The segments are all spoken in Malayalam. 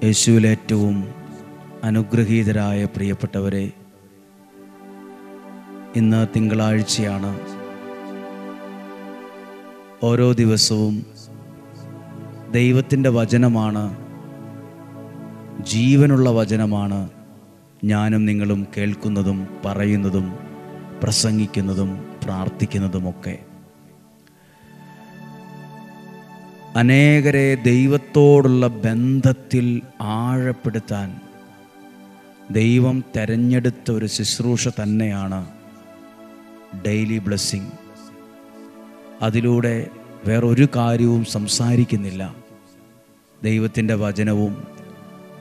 യേശുവിൽ ഏറ്റവും അനുഗ്രഹീതരായ പ്രിയപ്പെട്ടവരെ, ഇന്ന് തിങ്കളാഴ്ചയാണ്. ഓരോ ദിവസവും ദൈവത്തിൻ്റെ വചനമാണ്, ജീവനുള്ള വചനമാണ് ഞാനും നിങ്ങളും കേൾക്കുന്നതും പറയുന്നതും പ്രസംഗിക്കുന്നതും പ്രാർത്ഥിക്കുന്നതുമൊക്കെ. അനേകരെ ദൈവത്തോടുള്ള ബന്ധത്തിൽ ആഴപ്പെടുത്താൻ ദൈവം തെരഞ്ഞെടുത്ത ഒരു ശുശ്രൂഷ തന്നെയാണ് ഡെയിലി ബ്ലെസ്സിങ്. അതിലൂടെ വേറൊരു കാര്യവും സംസാരിക്കുന്നില്ല. ദൈവത്തിൻ്റെ വചനവും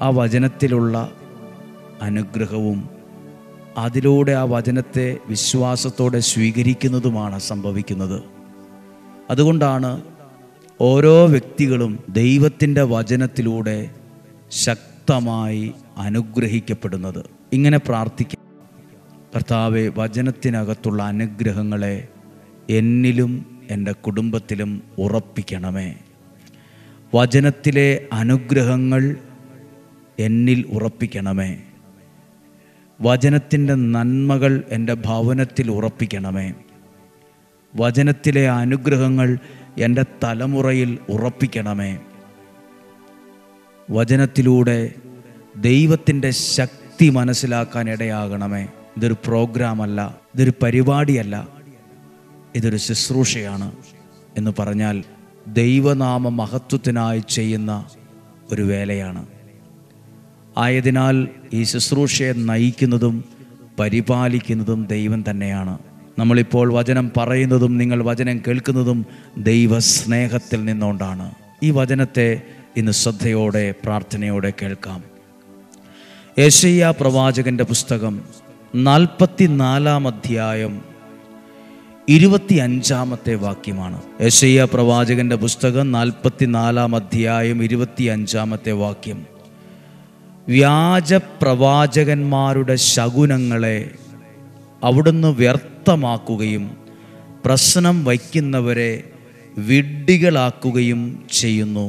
ആ വചനത്തിലുള്ള അനുഗ്രഹവും അതിലൂടെ ആ വചനത്തെ വിശ്വാസത്തോടെ സ്വീകരിക്കുന്നതുമാണ് സംഭവിക്കുന്നത്. അതുകൊണ്ടാണ് ഓരോ വ്യക്തികളും ദൈവത്തിൻ്റെ വചനത്തിലൂടെ ശക്തമായി അനുഗ്രഹിക്കപ്പെടുന്നത്. ഇങ്ങനെ പ്രാർത്ഥിക്കാം: കർത്താവേ, വചനത്തിനകത്തുള്ള അനുഗ്രഹങ്ങളെ എന്നിലും എൻ്റെ കുടുംബത്തിലും ഉറപ്പിക്കണമേ. വചനത്തിലെ അനുഗ്രഹങ്ങൾ എന്നിൽ ഉറപ്പിക്കണമേ. വചനത്തിൻ്റെ നന്മകൾ എൻ്റെ ഭവനത്തിൽ ഉറപ്പിക്കണമേ. വചനത്തിലെ അനുഗ്രഹങ്ങൾ എൻ്റെ തലമുറയിൽ ഉറപ്പിക്കണമേ. വചനത്തിലൂടെ ദൈവത്തിൻ്റെ ശക്തി മനസ്സിലാക്കാൻ ഇടയാകണമേ. ഇതൊരു പ്രോഗ്രാമല്ല, ഇതൊരു പരിപാടിയല്ല, ഇതൊരു ശുശ്രൂഷയാണ് എന്ന് പറഞ്ഞാൽ ദൈവനാമ മഹത്വത്തിനായി ചെയ്യുന്ന ഒരു വേലയാണ്. ആയതിനാൽ ഈ ശുശ്രൂഷയെ നയിക്കുന്നതും പരിപാലിക്കുന്നതും ദൈവം തന്നെയാണ്. നമ്മളിപ്പോൾ വചനം പറയുന്നതും നിങ്ങൾ വചനം കേൾക്കുന്നതും ദൈവസ്നേഹത്തിൽ നിന്നുകൊണ്ടാണ്. ഈ വചനത്തെ ഇന്ന് ശ്രദ്ധയോടെ പ്രാർത്ഥനയോടെ കേൾക്കാം. യെശയ്യാ പ്രവാചകന്റെ പുസ്തകം 44 അധ്യായം 25 വാക്യമാണ്. യെശയ്യാ പ്രവാചകന്റെ പുസ്തകം 44 അധ്യായം 25 വാക്യം: വ്യാജ പ്രവാചകന്മാരുടെ ശകുനങ്ങളെ അവിടുന്ന് വ്യർത്ഥമാക്കുകയും പ്രശ്നം വയ്ക്കുന്നവരെ വിഡ്ഢികളാക്കുകയും ചെയ്യുന്നു.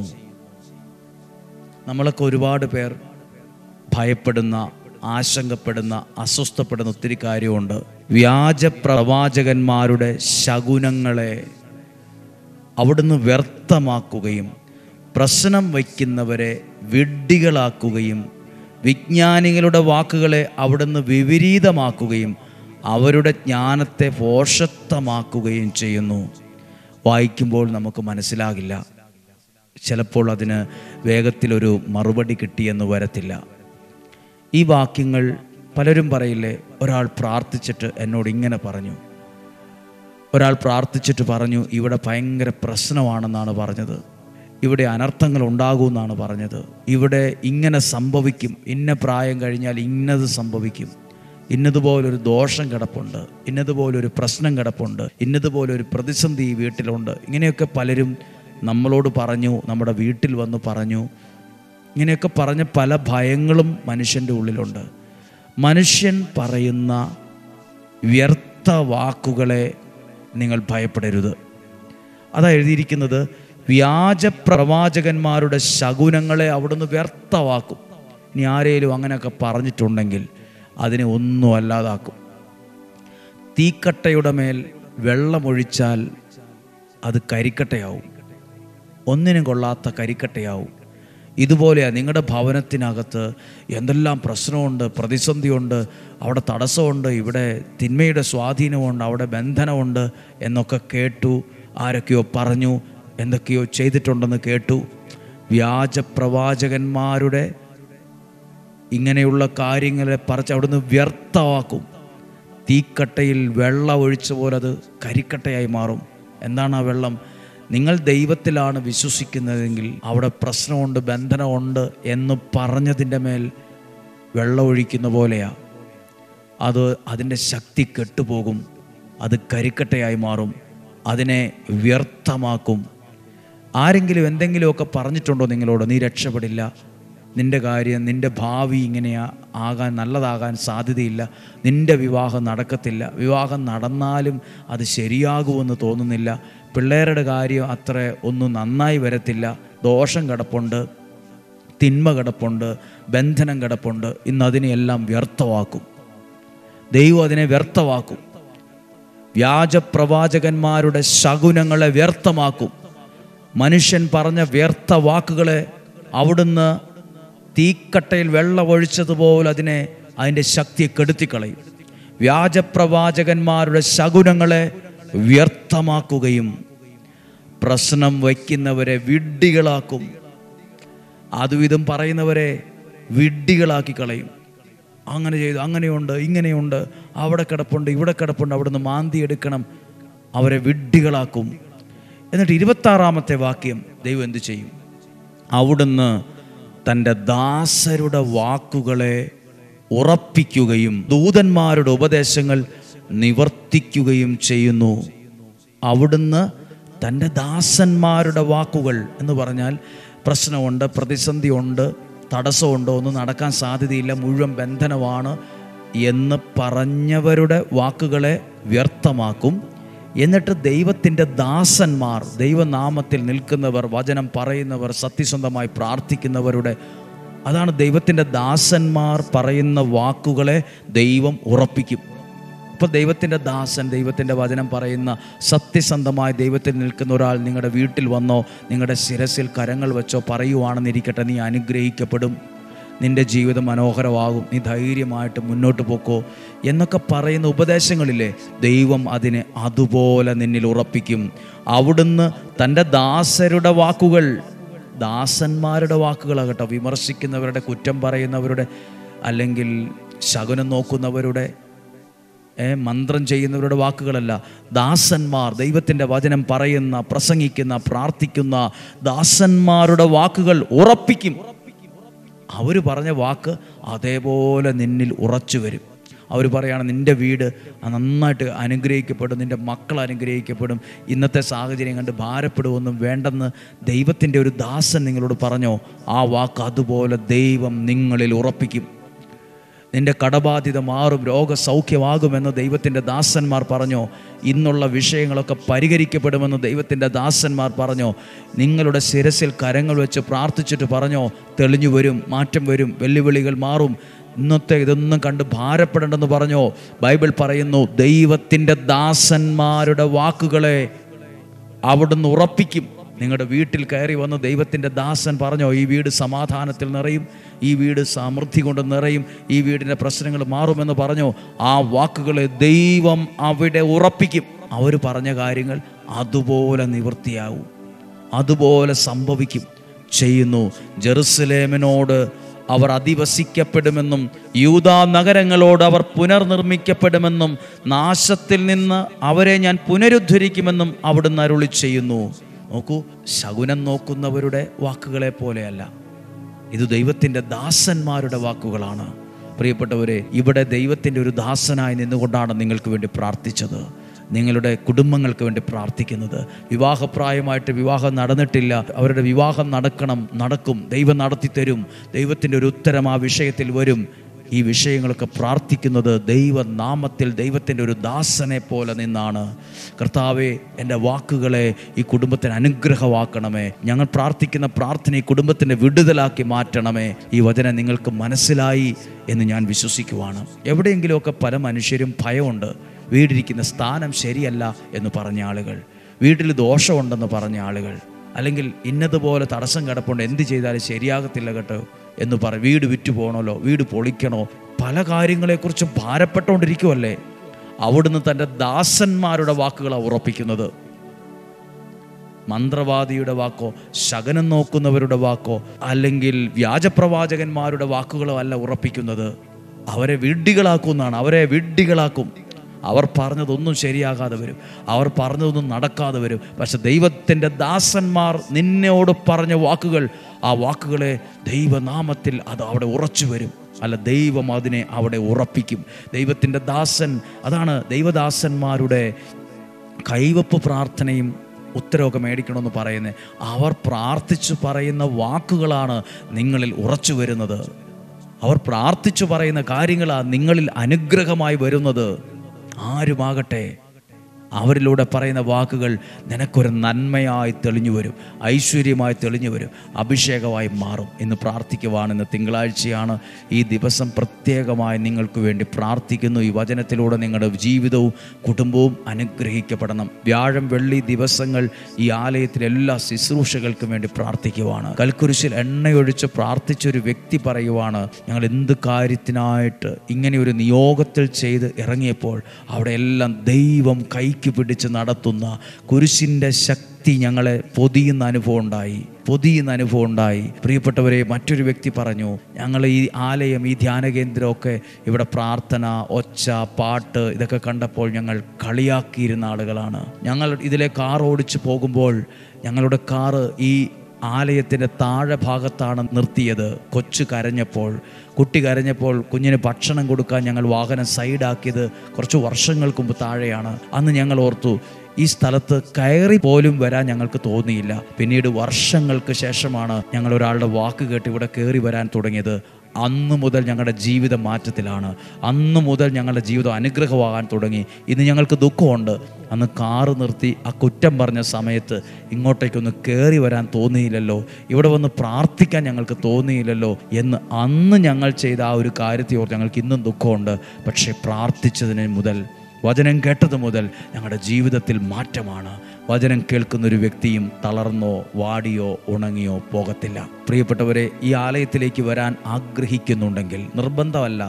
നമ്മളൊക്കെ ഒരുപാട് പേർ ഭയപ്പെടുന്ന, ആശങ്കപ്പെടുന്ന, അസ്വസ്ഥപ്പെടുന്ന ഒത്തിരി കാര്യമുണ്ട്. വ്യാജ പ്രവാചകന്മാരുടെ ശകുനങ്ങളെ അവിടുന്ന് വ്യർത്ഥമാക്കുകയും പ്രശ്നം വയ്ക്കുന്നവരെ വിഡ്ഢികളാക്കുകയും വിജ്ഞാനികളുടെ വാക്കുകളെ അവിടുന്ന് വിപരീതമാക്കുകയും അവരുടെ ജ്ഞാനത്തെ ഭോഷത്വമാക്കുകയും ചെയ്യുന്നു. വായിക്കുമ്പോൾ നമുക്ക് മനസ്സിലാകില്ല. ചിലപ്പോൾ അതിന് വേഗത്തിലൊരു മറുപടി കിട്ടിയെന്ന് വരത്തില്ല. ഈ വാക്യങ്ങൾ പലരും പറയില്ലേ, ഒരാൾ പ്രാർത്ഥിച്ചിട്ട് എന്നോട് ഇങ്ങനെ പറഞ്ഞു, ഒരാൾ പ്രാർത്ഥിച്ചിട്ട് പറഞ്ഞു ഇവിടെ ഭയങ്കര പ്രശ്നമാണെന്നാണ് പറഞ്ഞത്, ഇവിടെ അനർത്ഥങ്ങൾ ഉണ്ടാകുമെന്നാണ് പറഞ്ഞത്, ഇവിടെ ഇങ്ങനെ സംഭവിക്കും, ഇന്ന പ്രായം കഴിഞ്ഞാൽ ഇന്നത് സംഭവിക്കും, ഇന്നതുപോലൊരു ദോഷം കിടപ്പുണ്ട്, ഇന്നതുപോലൊരു പ്രശ്നം കിടപ്പുണ്ട്, ഇന്നതുപോലൊരു പ്രതിസന്ധി ഈ വീട്ടിലുണ്ട്. ഇങ്ങനെയൊക്കെ പലരും നമ്മളോട് പറഞ്ഞു, നമ്മുടെ വീട്ടിൽ വന്ന് പറഞ്ഞു. ഇങ്ങനെയൊക്കെ പറഞ്ഞ പല ഭയങ്ങളും മനുഷ്യൻ്റെ ഉള്ളിലുണ്ട്. മനുഷ്യൻ പറയുന്ന വ്യർത്ഥ വാക്കുകളെ നിങ്ങൾ ഭയപ്പെടരുത്. അതാ എഴുതിയിരിക്കുന്നത്, വ്യാജ പ്രവാചകന്മാരുടെ ശകുനങ്ങളെ അവിടുന്ന് വ്യർത്ഥമാക്കും. ഇനി ആരേലും അങ്ങനെയൊക്കെ പറഞ്ഞിട്ടുണ്ടെങ്കിൽ അതിനെ ഒന്നും അല്ലാതാക്കും. തീക്കട്ടയുടെ മേൽ വെള്ളമൊഴിച്ചാൽ അത് കരിക്കട്ടയാവും, ഒന്നിനും കൊള്ളാത്ത കരിക്കട്ടയാവും. ഇതുപോലെയാണ് നിങ്ങളുടെ ഭവനത്തിനകത്ത് എന്തെല്ലാം പ്രശ്നമുണ്ട്, പ്രതിസന്ധിയുണ്ട്, അവിടെ തടസ്സമുണ്ട്, ഇവിടെ തിന്മയുടെ സ്വാധീനമുണ്ട്, അവിടെ ബന്ധനമുണ്ട് എന്നൊക്കെ കേട്ടു. ആരൊക്കെയോ പറഞ്ഞു, എന്തൊക്കെയോ ചെയ്തിട്ടുണ്ടെന്ന് കേട്ടു. വ്യാജ പ്രവാചകന്മാരുടെ ഇങ്ങനെയുള്ള കാര്യങ്ങളെ പറിച്ച് അവിടുന്ന് വ്യർത്ഥമാക്കും. തീക്കട്ടയിൽ വെള്ളം ഒഴിച്ച പോലെ അത് കരിക്കട്ടയായി മാറും. എന്താണ് ആ വെള്ളം? നിങ്ങൾ ദൈവത്തിലാണ് വിശ്വസിക്കുന്നതെങ്കിൽ അവിടെ പ്രശ്നമുണ്ട്, ബന്ധനമുണ്ട് എന്ന് പറഞ്ഞതിൻ്റെ മേൽ വെള്ളം ഒഴിക്കുന്ന പോലെയാണ്. അതിൻ്റെ ശക്തി കെട്ടുപോകും, അത് കരിക്കട്ടയായി മാറും, അതിനെ വ്യർത്ഥമാക്കും. ആരെങ്കിലും എന്തെങ്കിലുമൊക്കെ പറഞ്ഞിട്ടുണ്ടോ നിങ്ങളോട്, നീ രക്ഷപ്പെടില്ല, നിൻ്റെ കാര്യം, നിൻ്റെ ഭാവി ഇങ്ങനെ ആകാൻ, നല്ലതാകാൻ സാധ്യതയില്ല, നിൻ്റെ വിവാഹം നടക്കത്തില്ല, വിവാഹം നടന്നാലും അത് ശരിയാകുമെന്ന് തോന്നുന്നില്ല, പിള്ളേരുടെ കാര്യം അത്ര ഒന്നും നന്നായി വരത്തില്ല, ദോഷം കിടപ്പുണ്ട്, തിന്മ കിടപ്പുണ്ട്, ബന്ധനം കിടപ്പുണ്ട്. ഇന്ന് അതിനെയെല്ലാം വ്യർത്ഥമാക്കും. ദൈവം അതിനെ വ്യർത്ഥമാക്കും. വ്യാജപ്രവാചകന്മാരുടെ ശകുനങ്ങളെ വ്യർത്ഥമാക്കും. മനുഷ്യൻ പറഞ്ഞ വ്യർത്ഥ വാക്കുകളെ അവിടുന്ന് തീക്കട്ടയിൽ വെള്ളമൊഴിച്ചതുപോലെ അതിൻ്റെ ശക്തിയെ കെടുത്തിക്കളയും. വ്യാജപ്രവാചകന്മാരുടെ ശകുനങ്ങളെ വ്യർത്ഥമാക്കുകയും പ്രശ്നം വയ്ക്കുന്നവരെ വിഡ്ഢികളാക്കും. അതും ഇതും പറയുന്നവരെ വിഡ്ഢികളാക്കി കളയും. അങ്ങനെ ചെയ്തു, അങ്ങനെയുണ്ട്, ഇങ്ങനെയുണ്ട്, അവിടെ കിടപ്പുണ്ട്, ഇവിടെ കിടപ്പുണ്ട്, അവിടുന്ന് മാന്തി എടുക്കണം. അവരെ വിഡ്ഢികളാക്കും. എന്നിട്ട് 26-ാമത്തെ വാക്യം ദൈവം എന്തു ചെയ്യും? അവിടുന്ന് തൻ്റെ ദാസരുടെ വാക്കുകളെ ഉറപ്പിക്കുകയും ദൂതന്മാരുടെ ഉപദേശങ്ങൾ നിവർത്തിക്കുകയും ചെയ്യുന്നു. അവിടുന്ന് തൻ്റെ ദാസന്മാരുടെ വാക്കുകൾ എന്ന് പറഞ്ഞാൽ പ്രശ്നമുണ്ട്, പ്രതിസന്ധിയുണ്ട്, തടസ്സമുണ്ടോ, ഒന്നും നടക്കാൻ സാധ്യതയില്ല, മുഴുവൻ ബന്ധനമാണ് എന്ന് പറഞ്ഞവരുടെ വാക്കുകളെ വ്യർത്ഥമാക്കും. എന്നിട്ട് ദൈവത്തിൻ്റെ ദാസന്മാർ, ദൈവനാമത്തിൽ നിൽക്കുന്നവർ, വചനം പറയുന്നവർ, സത്യസന്ധമായി പ്രാർത്ഥിക്കുന്നവരുടെ, അതാണ് ദൈവത്തിൻ്റെ ദാസന്മാർ പറയുന്ന വാക്കുകളെ ദൈവം ഉറപ്പിക്കും. അപ്പോൾ ദൈവത്തിൻ്റെ ദാസൻ, ദൈവത്തിൻ്റെ വചനം പറയുന്ന സത്യസന്ധമായി ദൈവത്തിൽ നിൽക്കുന്ന ഒരാൾ നിങ്ങളുടെ വീട്ടിൽ വന്നോ, നിങ്ങളുടെ ശിരസിൽ കരങ്ങൾ വെച്ചോ പറയുവാണെന്നിരിക്കട്ടെ, നീ അനുഗ്രഹിക്കപ്പെടും, നിൻ്റെ ജീവിതം മനോഹരമാകും, നീ ധൈര്യമായിട്ട് മുന്നോട്ട് പോക്കോ എന്നൊക്കെ പറയുന്ന ഉപദേശങ്ങളില്ലേ, ദൈവം അതിനെ അതുപോലെ നിന്നിൽ ഉറപ്പിക്കും. അവിടുന്ന് തൻ്റെ ദാസരുടെ വാക്കുകൾ, ദാസന്മാരുടെ വാക്കുകളാകട്ടോ, വിമർശിക്കുന്നവരുടെ, കുറ്റം പറയുന്നവരുടെ, അല്ലെങ്കിൽ ശകുനം നോക്കുന്നവരുടെ, മന്ത്രം ചെയ്യുന്നവരുടെ വാക്കുകളല്ല, ദാസന്മാർ, ദൈവത്തിൻ്റെ വചനം പറയുന്ന, പ്രസംഗിക്കുന്ന, പ്രാർത്ഥിക്കുന്ന ദാസന്മാരുടെ വാക്കുകൾ ഉറപ്പിക്കും. അവർ പറഞ്ഞ വാക്ക് അതേപോലെ നിന്നിൽ ഉറച്ചു വരും. അവർ പറയുകയാണ്, നിൻ്റെ വീട് നന്നായിട്ട് അനുഗ്രഹിക്കപ്പെടും, നിൻ്റെ മക്കൾ അനുഗ്രഹിക്കപ്പെടും, ഇന്നത്തെ സാഹചര്യം കണ്ട് ഭാരപ്പെടുവൊന്നും വേണ്ടെന്ന് ദൈവത്തിൻ്റെ ഒരു ദാസൻ നിങ്ങളോട് പറഞ്ഞോ, ആ വാക്ക് അതുപോലെ ദൈവം നിങ്ങളിൽ ഉറപ്പിക്കും. നിൻ്റെ കടബാധ്യത മാറും, രോഗസൗഖ്യമാകുമെന്ന് ദൈവത്തിൻ്റെ ദാസന്മാർ പറഞ്ഞോ, ഇന്നുള്ള വിഷയങ്ങളൊക്കെ പരിഹരിക്കപ്പെടുമെന്ന് ദൈവത്തിൻ്റെ ദാസന്മാർ പറഞ്ഞോ, നിങ്ങളുടെ ശിരസിൽ കരങ്ങൾ വെച്ച് പ്രാർത്ഥിച്ചിട്ട് പറഞ്ഞോ, തെളിഞ്ഞു വരും, മാറ്റം വരും, വെല്ലുവിളികൾ മാറും, ഇന്നത്തെ ഇതൊന്നും കണ്ട് ഭാരപ്പെടേണ്ടെന്ന് പറഞ്ഞോ. ബൈബിൾ പറയുന്നു, ദൈവത്തിൻ്റെ ദാസന്മാരുടെ വാക്കുകളെ അവിടുന്ന് ഉറപ്പിക്കും. നിങ്ങളുടെ വീട്ടിൽ കയറി വന്ന് ദൈവത്തിൻ്റെ ദാസൻ പറഞ്ഞോ, ഈ വീട് സമാധാനത്തിൽ നിറയും, ഈ വീട് സമൃദ്ധി കൊണ്ട് നിറയും, ഈ വീടിൻ്റെ പ്രശ്നങ്ങൾ മാറുമെന്ന് പറഞ്ഞോ, ആ വാക്കുകളെ ദൈവം അവിടെ ഉറപ്പിക്കും. അവർ പറഞ്ഞ കാര്യങ്ങൾ അതുപോലെ നിവൃത്തിയാവും, അതുപോലെ സംഭവിക്കും, ചെയ്യുന്നു. ജെറുസലേമിനോട് അവർ അധിവസിക്കപ്പെടുമെന്നും യൂദാ നഗരങ്ങളോട് അവർ പുനർനിർമ്മിക്കപ്പെടുമെന്നും നാശത്തിൽ നിന്ന് അവരെ ഞാൻ പുനരുദ്ധരിക്കുമെന്നും അവിടുന്ന് അരുളി ചെയ്യുന്നു. നോക്കൂ, ശകുനം നോക്കുന്നവരുടെ വാക്കുകളെ പോലെയല്ല, ഇത് ദൈവത്തിൻ്റെ ദാസന്മാരുടെ വാക്കുകളാണ്. പ്രിയപ്പെട്ടവരെ, ഇവിടെ ദൈവത്തിൻ്റെ ഒരു ദാസനായി നിന്നുകൊണ്ടാണ് നിങ്ങൾക്ക് വേണ്ടി പ്രാർത്ഥിച്ചത്, നിങ്ങളുടെ കുടുംബങ്ങൾക്ക് വേണ്ടി പ്രാർത്ഥിക്കുന്നത്. വിവാഹപ്രായമായിട്ട് വിവാഹം നടന്നിട്ടില്ല, അവരുടെ വിവാഹം നടക്കും, ദൈവം നടത്തിത്തരും, ദൈവത്തിൻ്റെ ഒരു ഉത്തരം ആ വിഷയത്തിൽ വരും. ഈ വിഷയങ്ങളൊക്കെ പ്രാർത്ഥിക്കുന്നത് ദൈവനാമത്തിൽ ദൈവത്തിൻ്റെ ഒരു ദാസനെ പോലെ നിന്നാണ്. കർത്താവേ, എൻ്റെ വാക്കുകളെ ഈ കുടുംബത്തിന് അനുഗ്രഹമാക്കണമേ, ഞങ്ങൾ പ്രാർത്ഥിക്കുന്ന പ്രാർത്ഥന ഈ കുടുംബത്തിൻ്റെ വിടുതലാക്കി മാറ്റണമേ. ഈ വചനം നിങ്ങൾക്ക് മനസ്സിലായി എന്ന് ഞാൻ വിശ്വസിക്കുവാണ്. എവിടെയെങ്കിലുമൊക്കെ പല മനുഷ്യരും ഭയമുണ്ട്, വീടിരിക്കുന്ന സ്ഥാനം ശരിയല്ല എന്ന് പറഞ്ഞ ആളുകൾ, വീട്ടിൽ ദോഷമുണ്ടെന്ന് പറഞ്ഞ ആളുകൾ, അല്ലെങ്കിൽ ഇന്നതുപോലെ തടസ്സം കിടപ്പുണ്ട്, എന്ത് ചെയ്താലും ശരിയാകത്തില്ല കേട്ടോ എന്ന് വീട് വിറ്റു പോകണമല്ലോ, വീട് പൊളിക്കണോ, പല കാര്യങ്ങളെക്കുറിച്ചും ഭാരപ്പെട്ടുകൊണ്ടിരിക്കുമല്ലേ. അവിടുന്ന് തൻ്റെ ദാസന്മാരുടെ വാക്കുകളാണ് ഉറപ്പിക്കുന്നത്. മന്ത്രവാദിയുടെ വാക്കോ, ശകുനം നോക്കുന്നവരുടെ വാക്കോ, അല്ലെങ്കിൽ വ്യാജപ്രവാചകന്മാരുടെ വാക്കുകളോ അല്ല ഉറപ്പിക്കുന്നത്. അവരെ വിഡ്ഢികളാക്കുമെന്നാണ്, അവരെ വിഡ്ഢികളാക്കും. അവർ പറഞ്ഞതൊന്നും ശരിയാകാതെ വരും, അവർ പറഞ്ഞതൊന്നും നടക്കാതെ വരും. പക്ഷെ ദൈവത്തിൻ്റെ ദാസന്മാർ നിന്നോട് പറഞ്ഞ വാക്കുകൾ, ആ വാക്കുകളെ ദൈവനാമത്തിൽ അത് അവിടെ ഉറച്ചു വരും. അല്ല, ദൈവം അതിനെ അവിടെ ഉറപ്പിക്കും. ദൈവത്തിൻ്റെ ദാസൻ, അതാണ് ദൈവദാസന്മാരുടെ കൈവപ്പ് പ്രാർത്ഥനയും ഉത്തരവൊക്കെ മേടിക്കണമെന്ന് പറയുന്നത്. അവർ പ്രാർത്ഥിച്ചു പറയുന്ന വാക്കുകളാണ് നിങ്ങളിൽ ഉറച്ചു വരുന്നത്. അവർ പ്രാർത്ഥിച്ചു പറയുന്ന കാര്യങ്ങളാണ് നിങ്ങളിൽ അനുഗ്രഹമായി വരുന്നത്. ആരുമാകട്ടെ, അവരിലൂടെ പറയുന്ന വാക്കുകൾ നിനക്കൊരു നന്മയായി തെളിഞ്ഞു വരും, ഐശ്വര്യമായി തെളിഞ്ഞു വരും, അഭിഷേകമായി മാറും. ഇന്ന് പ്രാർത്ഥിക്കുവാണ്. ഇന്ന് തിങ്കളാഴ്ചയാണ്. ഈ ദിവസം പ്രത്യേകമായി നിങ്ങൾക്ക് വേണ്ടി പ്രാർത്ഥിക്കുന്നു. ഈ വചനത്തിലൂടെ നിങ്ങളുടെ ജീവിതവും കുടുംബവും അനുഗ്രഹിക്കപ്പെടണം. വ്യാഴം വെള്ളി ദിവസങ്ങൾ ഈ ആലയത്തിലെ എല്ലാ ശുശ്രൂഷകൾക്കും വേണ്ടി പ്രാർത്ഥിക്കുവാണ്. കൽക്കുരിശിൽ എണ്ണയൊഴിച്ച് പ്രാർത്ഥിച്ചൊരു വ്യക്തി പറയുവാണ്, ഞങ്ങൾ എന്ത് കാര്യത്തിനായിട്ട് ഇങ്ങനെ ഒരു നിയോഗത്തിൽ ചെയ്ത് ഇറങ്ങിയപ്പോൾ അവിടെ എല്ലാം ദൈവം കൈക്ക് പിടിച്ച് നടത്തുന്ന കുരിശിൻ്റെ ശക്തി ഞങ്ങളെ പൊതിയുന്ന അനുഭവം ഉണ്ടായി. പ്രിയപ്പെട്ടവരെ, മറ്റൊരു വ്യക്തി പറഞ്ഞു, ഞങ്ങൾ ഈ ആലയം, ഈ ധ്യാന കേന്ദ്രമൊക്കെ ഇവിടെ പ്രാർത്ഥന, ഒച്ച, പാട്ട് ഇതൊക്കെ കണ്ടപ്പോൾ ഞങ്ങൾ കളിയാക്കിയിരുന്ന ആളുകളാണ്. ഞങ്ങൾ ഇതിലെ കാർ ഓടിച്ച് പോകുമ്പോൾ ഞങ്ങളുടെ കാറ് ഈ ആലയത്തിൻ്റെ താഴെ ഭാഗത്താണ് നിർത്തിയത്. കുട്ടി കരഞ്ഞപ്പോൾ കുഞ്ഞിന് ഭക്ഷണം കൊടുക്കാൻ ഞങ്ങൾ വാഹനം സൈഡാക്കിയത് കുറച്ച് വർഷങ്ങൾക്ക് മുമ്പ് താഴെയാണ്. അന്ന് ഞങ്ങൾ ഓർത്തു, ഈ സ്ഥലത്ത് കയറി പോലും വരാൻ ഞങ്ങൾക്ക് തോന്നിയില്ല. പിന്നീട് വർഷങ്ങൾക്ക് ശേഷമാണ് ഞങ്ങൾ ഒരാളുടെ വാക്ക് കേട്ട് ഇവിടെ കയറി വരാൻ തുടങ്ങിയത്. അന്ന് മുതൽ ഞങ്ങളുടെ ജീവിതം മാറ്റത്തിലാണ്. അന്ന് മുതൽ ഞങ്ങളുടെ ജീവിതം അനുഗ്രഹമാകാൻ തുടങ്ങി. ഇന്ന് ഞങ്ങൾക്ക് ദുഃഖമുണ്ട്. അന്ന് കാറ് നിർത്തി ആ കുറ്റം പറഞ്ഞ സമയത്ത് ഇങ്ങോട്ടേക്കൊന്ന് കയറി വരാൻ തോന്നിയില്ലല്ലോ, ഇവിടെ വന്ന് പ്രാർത്ഥിക്കാൻ ഞങ്ങൾക്ക് തോന്നിയില്ലല്ലോ എന്ന് അന്ന് ഞങ്ങൾ ചെയ്ത ആ ഒരു കാര്യത്തെ ഓർത്ത് ഞങ്ങൾക്ക് ഇന്നും ദുഃഖമുണ്ട്. പക്ഷേ പ്രാർത്ഥിച്ചതിന് മുതൽ, വചനം കേട്ടത് മുതൽ ഞങ്ങളുടെ ജീവിതത്തിൽ മാറ്റമാണ്. വചനം കേൾക്കുന്നൊരു വ്യക്തിയും തളർന്നോ വാടിയോ ഉണങ്ങിയോ പോകത്തില്ല. പ്രിയപ്പെട്ടവരെ, ഈ ആലയത്തിലേക്ക് വരാൻ ആഗ്രഹിക്കുന്നുണ്ടെങ്കിൽ, നിർബന്ധമല്ല,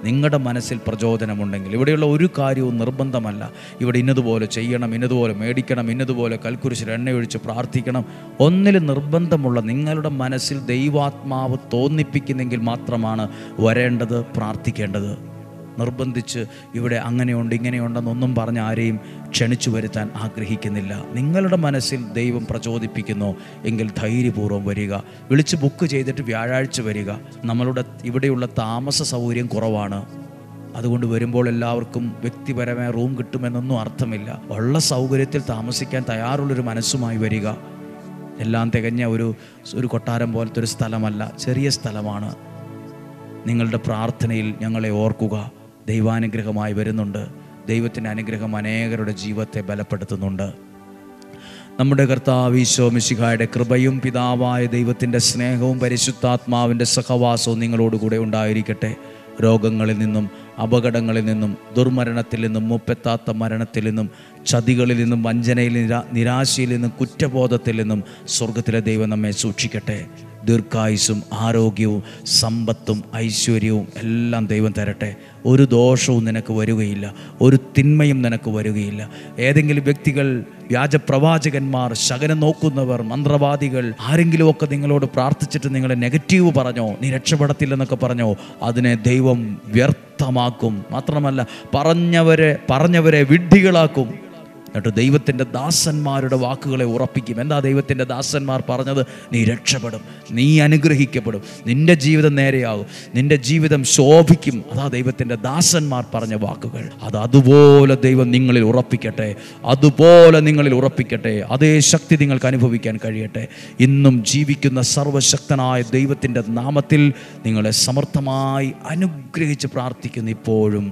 നിങ്ങളുടെ മനസ്സിൽ പ്രചോദനമുണ്ടെങ്കിൽ, ഇവിടെയുള്ള ഒരു കാര്യവും നിർബന്ധമല്ല, ഇവിടെ ഇന്നതുപോലെ ചെയ്യണം, ഇന്നതുപോലെ മേടിക്കണം, ഇന്നതുപോലെ കൽക്കുരിശിൽ എണ്ണയൊഴിച്ച് പ്രാർത്ഥിക്കണം, ഒന്നിലും നിർബന്ധമുള്ള നിങ്ങളുടെ മനസ്സിൽ ദൈവാത്മാവ് തോന്നിപ്പിക്കുന്നെങ്കിൽ മാത്രമാണ് വരേണ്ടത്, പ്രാർത്ഥിക്കേണ്ടത്. നിർബന്ധിച്ച് ഇവിടെ അങ്ങനെയുണ്ട് ഇങ്ങനെയുണ്ടെന്നൊന്നും പറഞ്ഞ് ആരെയും ക്ഷണിച്ചു വരുത്താൻ ആഗ്രഹിക്കുന്നില്ല. നിങ്ങളുടെ മനസ്സിൽ ദൈവം പ്രചോദിപ്പിക്കുന്നു എങ്കിൽ ധൈര്യപൂർവ്വം വരിക. വിളിച്ച് ബുക്ക് ചെയ്തിട്ട് വ്യാഴാഴ്ച വരിക. നമ്മളുടെ ഇവിടെയുള്ള താമസ സൗകര്യം കുറവാണ്. അതുകൊണ്ട് വരുമ്പോൾ എല്ലാവർക്കും വ്യക്തിപരമായ റൂം കിട്ടുമെന്നൊന്നും അർത്ഥമില്ല. ഉള്ള സൗകര്യത്തിൽ താമസിക്കാൻ തയ്യാറുള്ളൊരു മനസ്സുമായി വരിക. എല്ലാം തികഞ്ഞ ഒരു കൊട്ടാരം പോലത്തെ ഒരു സ്ഥലമല്ല, ചെറിയ സ്ഥലമാണ്. നിങ്ങളുടെ പ്രാർത്ഥനയിൽ ഞങ്ങളെ ഓർക്കുക. ദൈവാനുഗ്രഹമായി വരുന്നുണ്ട്. ദൈവത്തിൻ്റെ അനുഗ്രഹം അനേകരുടെ ജീവിതത്തെ ബലപ്പെടുത്തുന്നുണ്ട്. നമ്മുടെ കർത്താവ് ഈശോ മിശിഹായുടെ കൃപയും പിതാവായ ദൈവത്തിൻ്റെ സ്നേഹവും പരിശുദ്ധാത്മാവിൻ്റെ സഹവാസവും നിങ്ങളോടുകൂടെ ഉണ്ടായിരിക്കട്ടെ. രോഗങ്ങളിൽ നിന്നും, അപകടങ്ങളിൽ നിന്നും, ദുർമരണത്തിൽ നിന്നും, മുപ്പെത്താത്ത മരണത്തിൽ നിന്നും, ചതികളിൽ നിന്നും, വഞ്ചനയിൽ, നിരാശയിൽ നിന്നും, കുറ്റബോധത്തിൽ നിന്നും സ്വർഗത്തിലെ ദൈവം നമ്മെ സൂക്ഷിക്കട്ടെ. ദീർഘായുസ്സും ആരോഗ്യവും സമ്പത്തും ഐശ്വര്യവും എല്ലാം ദൈവം തരട്ടെ. ഒരു ദോഷവും നിനക്ക് വരികയില്ല, ഒരു തിന്മയും നിനക്ക് വരികയില്ല. ഏതെങ്കിലും വ്യക്തികൾ, വ്യാജപ്രവാചകന്മാർ, ശകനം നോക്കുന്നവർ, മന്ത്രവാദികൾ ആരെങ്കിലുമൊക്കെ നിങ്ങളോട് പ്രാർത്ഥിച്ചിട്ട് നിങ്ങളെ നെഗറ്റീവ് പറഞ്ഞോ, നീ രക്ഷപ്പെടത്തില്ലെന്നൊക്കെ പറഞ്ഞോ, അതിനെ ദൈവം വ്യർത്ഥമാക്കും. മാത്രമല്ല പറഞ്ഞവരെ വിഡ്ഢികളാക്കും. എന്നിട്ട് ദൈവത്തിൻ്റെ ദാസന്മാരുടെ വാക്കുകളെ ഉറപ്പിക്കും. എന്താ ദൈവത്തിൻ്റെ ദാസന്മാർ പറഞ്ഞത്? നീ രക്ഷപ്പെടും, നീ അനുഗ്രഹിക്കപ്പെടും, നിൻ്റെ ജീവിതം നേരെയാകും, നിൻ്റെ ജീവിതം ശോഭിക്കും. അതാ ദൈവത്തിൻ്റെ ദാസന്മാർ പറഞ്ഞ വാക്കുകൾ. അതുപോലെ ദൈവം നിങ്ങളിൽ ഉറപ്പിക്കട്ടെ, അതുപോലെ നിങ്ങളിൽ ഉറപ്പിക്കട്ടെ. അതേ ശക്തി നിങ്ങൾക്ക് അനുഭവിക്കാൻ കഴിയട്ടെ. ഇന്നും ജീവിക്കുന്ന സർവശക്തനായ ദൈവത്തിൻ്റെ നാമത്തിൽ നിങ്ങളെ സമർത്ഥമായി അനുഗ്രഹിച്ച് പ്രാർത്ഥിക്കുന്നു, ഇപ്പോഴും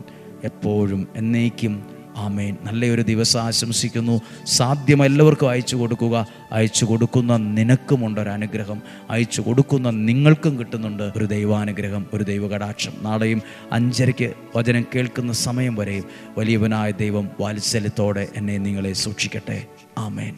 എപ്പോഴും എന്നേക്കും. ആമേൻ. നല്ലൊരു ദിവസം ആശംസിക്കുന്നു. സാധ്യം എല്ലാവർക്കും അയച്ചു കൊടുക്കുക. അയച്ചു കൊടുക്കുന്ന നിനക്കുമുണ്ടൊരനുഗ്രഹം, അയച്ചു കൊടുക്കുന്ന നിങ്ങൾക്കും കിട്ടുന്നുണ്ട് ഒരു ദൈവാനുഗ്രഹം, ഒരു ദൈവകടാക്ഷം. നാളെയും 5:30 വചനം കേൾക്കുന്ന സമയം വരെയും വലിയവനായ ദൈവം വാത്സല്യത്തോടെ എന്നെ നിങ്ങളെ സൂക്ഷിക്കട്ടെ. ആമേൻ.